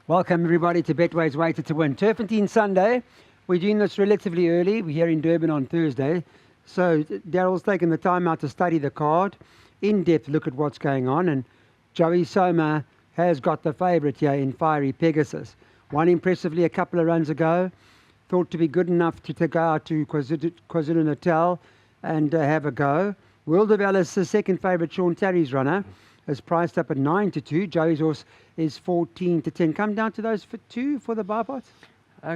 Welcome everybody to Betway's Weighted to Win. Turffontein Sunday. We're doing this relatively early. We're here in Durban on Thursday. So Daryl's taken the time out to study the card, in-depth look at what's going on, and Joey Soma has got the favourite here in Fiery Pegasus. Won impressively a couple of runs ago. Thought to be good enough to go out to KwaZulu-Natal and have a go. World of Alice, the second favourite, Sean Terry's runner, is priced up at 9-2. Joey's horse is 14-10. Come down to those for two for the bipot.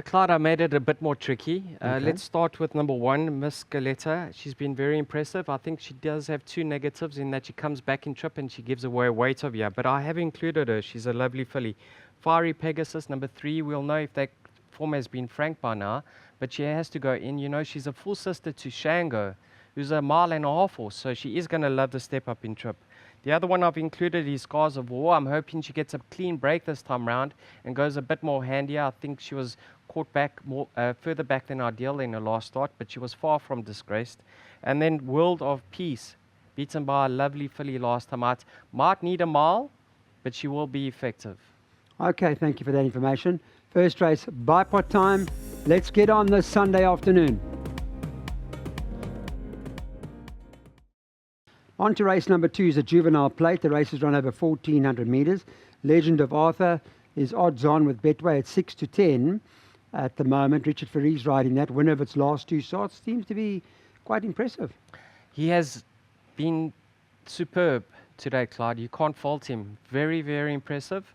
Clyde, I made it a bit more tricky. Okay. Let's start with number 1, Miss Galetta. She's been very impressive. I think she does have 2 negatives in that she comes back in trip and she gives away a weight of yeah. But I have included her. She's a lovely filly. Fiery Pegasus, number 3. We'll know if that form has been franked by now. But she has to go in. You know, she's a full sister to Shango, who's a mile-and-a-half horse. So she is going to love the step up in trip. The other one I've included is Scars of War. I'm hoping she gets a clean break this time round and goes a bit more handier. I think she was caught back more further back than ideal in her last start, but she was far from disgraced. And then World of Peace, beaten by a lovely filly last time out. Might need a mile, but she will be effective. Okay, thank you for that information. First race, bipot time. Let's get on this Sunday afternoon. On to race number 2 is a juvenile plate. The race is run over 1,400 metres. Legend of Arthur is odds on with Betway at 6-10 at the moment. Richard Ferree's riding that. Winner of its last 2 starts. Seems to be quite impressive. He has been superb today, Clyde. You can't fault him. Very, very impressive.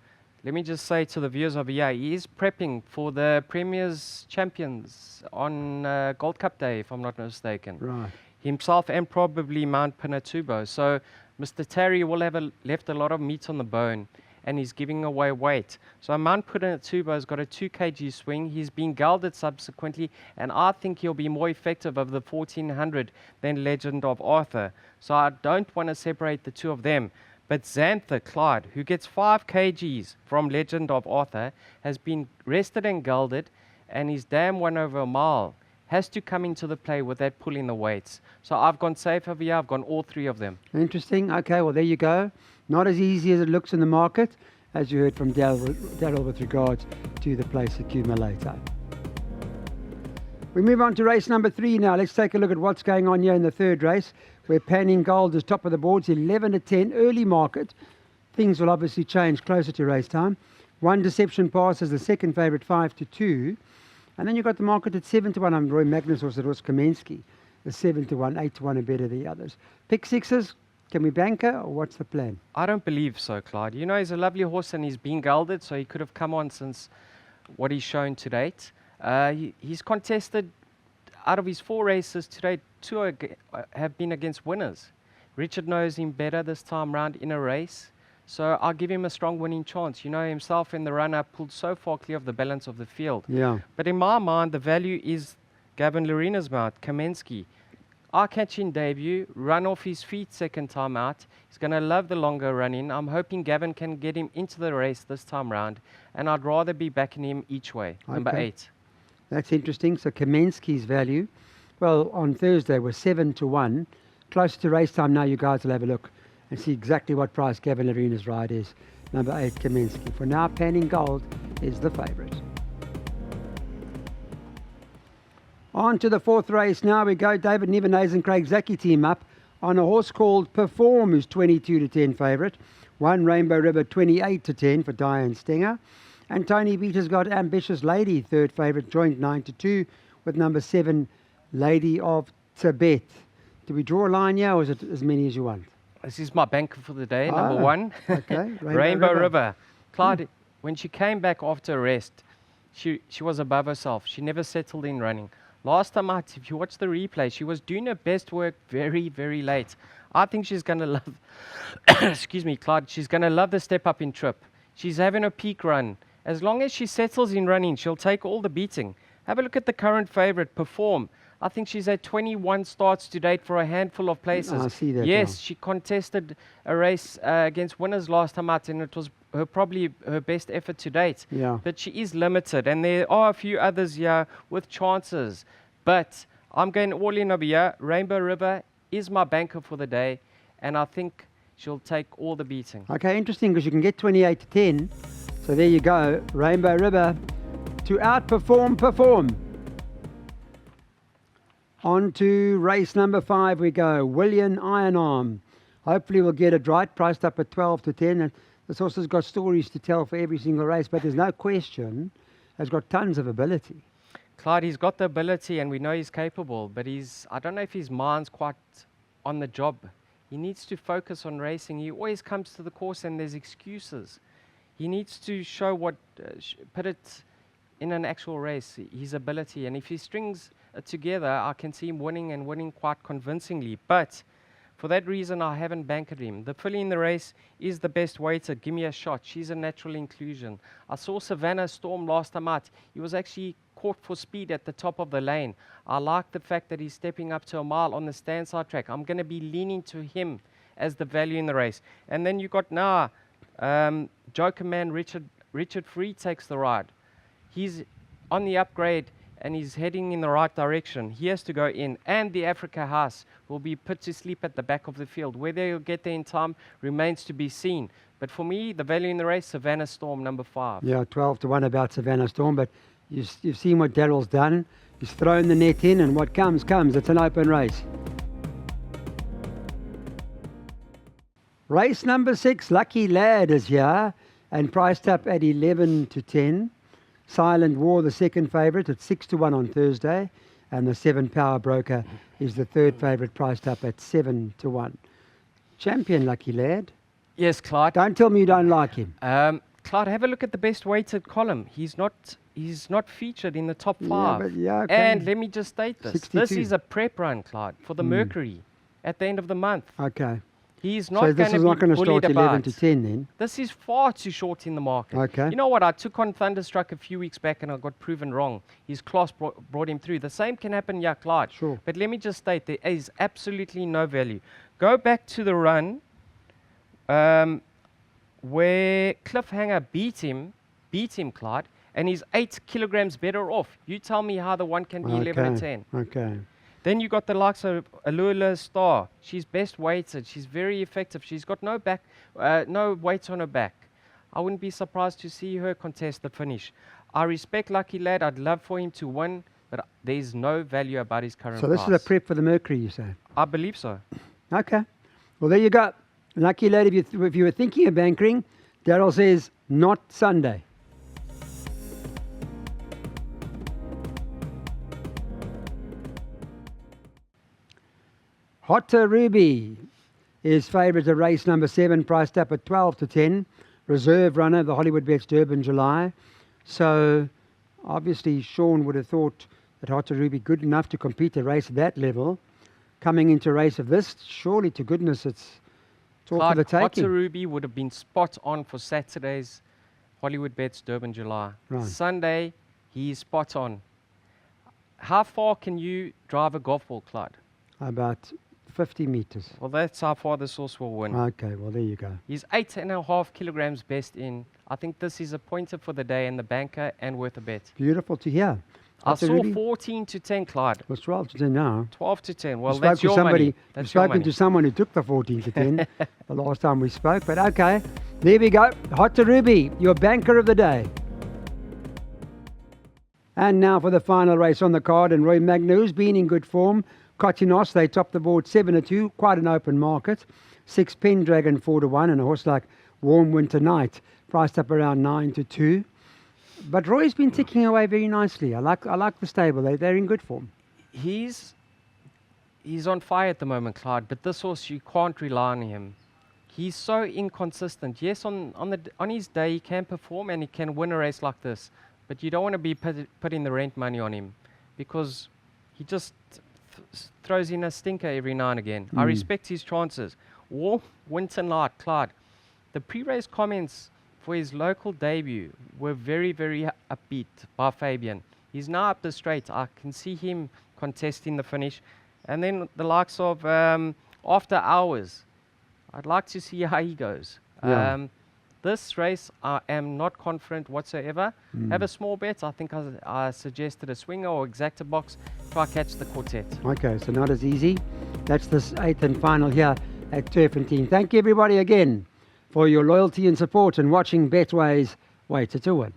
Let me just say to the viewers over here, he is prepping for the Premier's Champions on Gold Cup Day, if I'm not mistaken. Right. Himself and probably Mount Pinatubo. So Mr. Terry will have left a lot of meat on the bone, and he's giving away weight. So Mount Pinatubo has got a 2 kg swing. He's been gelded subsequently, and I think he'll be more effective over the 1400 than Legend of Arthur. So I don't want to separate the two of them. But Xantha Clyde, who gets 5 kgs from Legend of Arthur, has been rested and gelded, and his dam won over a mile. Has to come into the play with that pull in the weights. So I've gone safe over here. I've gone all 3 of them. Interesting. Okay, well, there you go. Not as easy as it looks in the market, as you heard from Daryl with regards to the place accumulator. We move on to race number 3 now. Let's take a look at what's going on here in the third race, where Panning Gold is top of the boards, 11-10, early market. Things will obviously change closer to race time. One Deception Pass is the second favourite, 5-2. And then you've got the market at 7-1. I'm Roy Magnus, horse that was Kamensky. The 7-1, 8-1 are better than the others. Pick sixes. Can we bank her, or what's the plan? I don't believe so, Clyde. You know, he's a lovely horse and he's been gelded, so he could have come on since what he's shown to date. He's contested, out of his 4 races today, 2 have been against winners. Richard knows him better this time round in a race. So I'll give him a strong winning chance. You know, himself and the runner pulled so far clear of the balance of the field. Yeah. But in my mind, the value is Gavin Lorena's mount, Kamensky. Eye-catching debut, run off his feet second time out. He's going to love the longer run-in. I'm hoping Gavin can get him into the race this time round, and I'd rather be backing him each way. Okay. Number 8. That's interesting. So Kamensky's value, well, on Thursday was 7-1. Closer to race time now, you guys will have a look and see exactly what price Gavin Lorena's ride is. Number 8, Kamensky. For now, Panning Gold is the favourite. On to the 4th race now we go. David Nivenase and Craig Zaki team up on a horse called Perform, who's 22-10 favourite. 1 Rainbow River, 28-10 for Diane Stenger. And Tony Beater's got Ambitious Lady, 3rd favourite, joint 9-2 with number 7, Lady of Tibet. Do we draw a line here, or is it as many as you want? This is my banker for the day, number 1. Okay. Rainbow River. Clyde, when she came back after a rest, she was above herself. She never settled in running. Last time out, if you watch the replay, she was doing her best work very, very late. I think she's going to love, excuse me, Clyde, she's going to love the step up in trip. She's having a peak run. As long as she settles in running, she'll take all the beating. Have a look at the current favourite, Perform. I think she's had 21 starts to date for a handful of places. I see that. Yes, now. she contested a race against winners last time out, and it was probably her best effort to date. Yeah. But she is limited, and there are a few others here with chances. But I'm going all in over here. Rainbow River is my banker for the day, and I think she'll take all the beating. Okay, interesting, because you can get 28-10. So there you go, Rainbow River to outperform, perform. On to race number 5 we go, William Ironarm. Hopefully we'll get it right, priced up at 12 to 10. And this horse has got stories to tell for every single race, but there's no question, has got tons of ability. Clyde, he's got the ability and we know he's capable, but I don't know if his mind's quite on the job. He needs to focus on racing. He always comes to the course and there's excuses. He needs to show put it in an actual race, his ability. And if he strings it together, I can see him winning and winning quite convincingly. But for that reason, I haven't banked him. The filly in the race is the best weighted. Give me a shot. She's a natural inclusion. I saw Savannah Storm last time out. He was actually caught for speed at the top of the lane. I like the fact that he's stepping up to a mile on the standside track. I'm going to be leaning to him as the value in the race. And then you got now Joker Man Richard Free takes the ride. He's on the upgrade and he's heading in the right direction. He has to go in, and the Africa House will be put to sleep at the back of the field. Whether he'll get there in time remains to be seen. But for me, the value in the race, Savannah Storm, number 5. Yeah, 12 to 1 about Savannah Storm, but you've seen what Daryl's done. He's thrown the net in, and what comes, comes. It's an open race. Race number 6, Lucky Lad is here, and priced up at 11 to 10. Silent War, the second favourite, at 6 to 1 on Thursday. And the 7 Power Broker is the third favourite, priced up at 7 to 1. Champion Lucky Lad. Yes, Clyde. Don't tell me you don't like him. Clyde, have a look at the best weighted column. He's not featured in the top 5. Okay. And let me just state this. 62. This is a prep run, Clyde, for the Mercury at the end of the month. Okay. He's not So going this to is be not going to bullied start 11 about. to 10 then? This is far too short in the market. Okay. You know what? I took on Thunderstruck a few weeks back and I got proven wrong. His class brought him through. The same can happen, Clyde. Sure. But let me just state, there is absolutely no value. Go back to the run where Cliffhanger beat him, Clyde, and he's 8 kilograms better off. You tell me how the one can be 11 and 10. Okay. Then you got the likes of Alula Star. She's best weighted. She's very effective. She's got no weight on her back. I wouldn't be surprised to see her contest the finish. I respect Lucky Lad. I'd love for him to win, but there's no value about his current So this price. is a prep for the Mercury, you say? I believe so. Okay. Well, there you go. Lucky Lad, if you were thinking of anchoring, Daryl says, not Sunday. Hotter Ruby is favourite at race number 7, priced up at 12 to 10. Reserve runner, the Hollywood Bets Durban July. So obviously Sean would have thought that Hotter Ruby good enough to compete a race at that level. Coming into a race of this, surely to goodness it's all for the taking. Hotter Ruby would have been spot on for Saturday's Hollywood Bets Durban July. Right. Sunday, he's spot on. How far can you drive a golf ball, Clyde? About 50 metres. Well, that's how far this horse will win. Okay, well, there you go. He's 8.5 kilograms best in. I think this is a pointer for the day and the banker and worth a bet. Beautiful to hear. I Hotter saw Ruby? 14 to 10, Clyde. Well, it's 12 to 10 now. 12 to 10. Well, You that's spoke to your somebody, money. you've That's your spoken money. to someone who took the 14 to 10 the last time we spoke. But okay, there we go. Hotter Ruby, your banker of the day. And now for the final race on the card. And Roy Magnu's been in good form. Kotinos, they topped the board 7 to 2. Quite an open market. 6 Pendragon 4 to 1. And a horse like Warm Winter Night priced up around 9 to 2. But Roy's been ticking away very nicely. I like the stable. They're in good form. He's on fire at the moment, Clyde, but this horse, you can't rely on him. He's so inconsistent. Yes, on his day, he can perform and he can win a race like this, but you don't want to be putting the rent money on him because he just throws in a stinker every now and again. I respect his chances. Warm Winter Night, Clyde. The pre-race comments for his local debut were very, very upbeat by Fabian. He's now up the straight. I can see him contesting the finish. And then the likes of After Hours. I'd like to see how he goes. Yeah. This race, I am not confident whatsoever. Have a small bet. I think I suggested a swinger or exacta box. Try catch the quartet. Okay, so not as easy. That's this 8th and final here at Turffontein. Thank you everybody again for your loyalty and support and watching Betways Wait, it's a win.